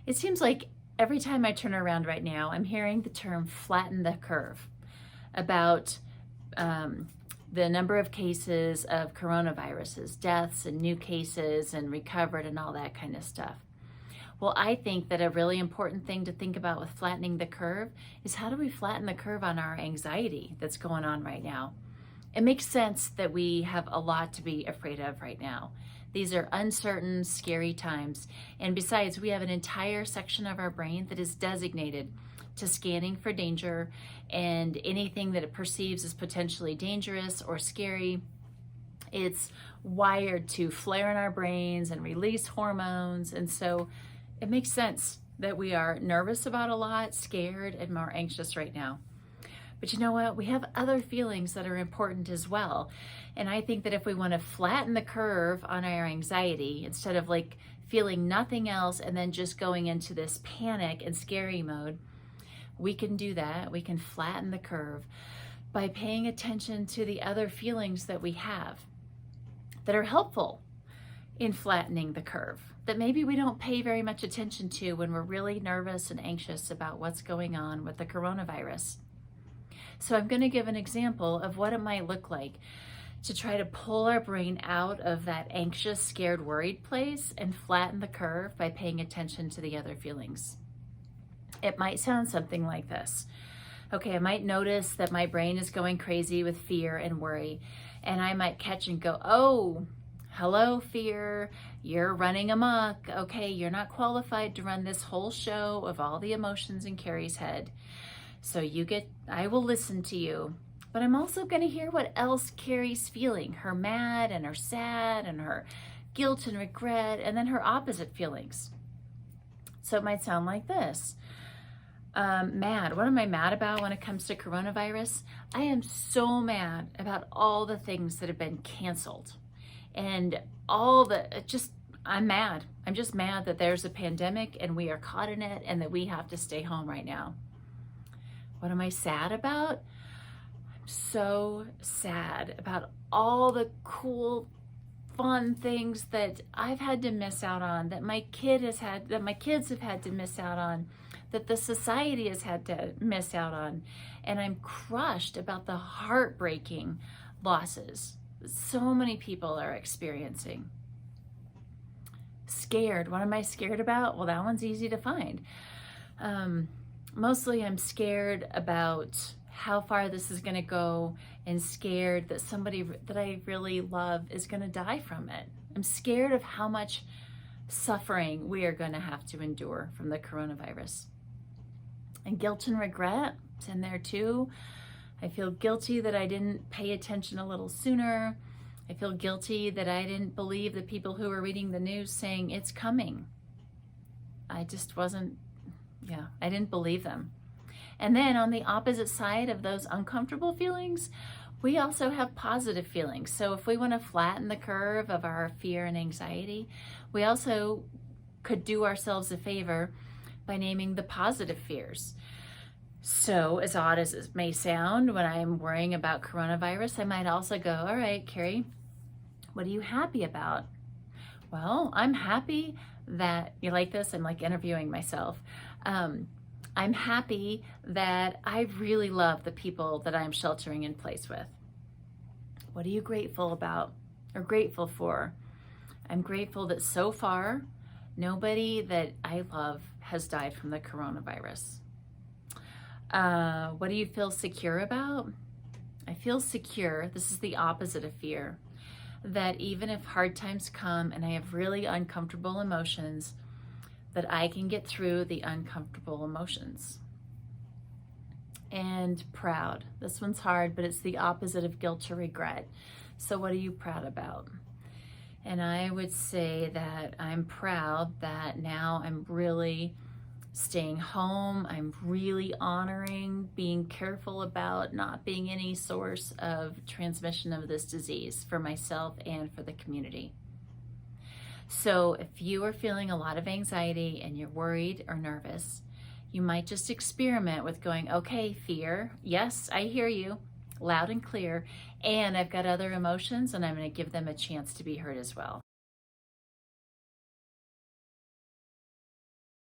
It seems like every time I turn around right now, I'm hearing the term flatten the curve about the number of cases of coronaviruses, deaths and new cases and recovered and all that kind of stuff. Well, I think that a really important thing to think about with flattening the curve is how do we flatten the curve on our anxiety that's going on right now? It makes sense that we have a lot to be afraid of right now. These are uncertain, scary times. And besides, we have an entire section of our brain that is designated to scanning for danger and anything that it perceives as potentially dangerous or scary. It's wired to flare in our brains and release hormones. And so it makes sense that we are nervous about a lot, scared, and more anxious right now. But you know what? We have other feelings that are important as well. And I think that if we want to flatten the curve on our anxiety, instead of like feeling nothing else and then just going into this panic and scary mode, we can do that. We can flatten the curve by paying attention to the other feelings that we have that are helpful in flattening the curve, that maybe we don't pay very much attention to when we're really nervous and anxious about what's going on with the coronavirus. So I'm going to give an example of what it might look like to try to pull our brain out of that anxious, scared, worried place and flatten the curve by paying attention to the other feelings. It might sound something like this. Okay, I might notice that my brain is going crazy with fear and worry, and I might catch and go, oh, hello, fear, you're running amok. Okay, you're not qualified to run this whole show of all the emotions in Carrie's head. So I will listen to you, but I'm also going to hear what else Carrie's feeling, her mad and her sad and her guilt and regret, and then her opposite feelings. So it might sound like this. Mad. What am I mad about when it comes to coronavirus? I am so mad about all the things that have been canceled and I'm mad. I'm just mad that there's a pandemic and we are caught in it and that we have to stay home right now. What am I sad about? I'm so sad about all the cool, fun things that I've had to miss out on, that my kids have had to miss out on, that the society has had to miss out on. And I'm crushed about the heartbreaking losses that so many people are experiencing. Scared. What am I scared about? Well, that one's easy to find. Mostly I'm scared about how far this is going to go and scared that somebody that I really love is going to die from it. I'm scared of how much suffering we are going to have to endure from the coronavirus. And guilt and regret is in there too. I feel guilty that I didn't pay attention a little sooner. I feel guilty that I didn't believe the people who were reading the news saying it's coming. I didn't believe them. And then on the opposite side of those uncomfortable feelings, we also have positive feelings. So if we want to flatten the curve of our fear and anxiety, we also could do ourselves a favor by naming the positive fears. So as odd as it may sound, when I'm worrying about coronavirus, I might also go, all right, Carrie, what are you happy about? Well, I'm happy that, you like this? I'm like interviewing myself. I'm happy that I really love the people that I'm sheltering in place with. What are you grateful about or grateful for? I'm grateful that so far, nobody that I love has died from the coronavirus. What do you feel secure about? I feel secure. This is the opposite of fear. That even if hard times come and I have really uncomfortable emotions, that I can get through the uncomfortable emotions. And proud. This one's hard, but it's the opposite of guilt or regret. So what are you proud about? And I would say that I'm proud that now I'm really staying home. I'm really honoring being careful about not being any source of transmission of this disease for myself and for the community. So if you are feeling a lot of anxiety and you're worried or nervous, you might just experiment with going, okay, fear, yes, I hear you loud and clear, and I've got other emotions and I'm going to give them a chance to be heard as well.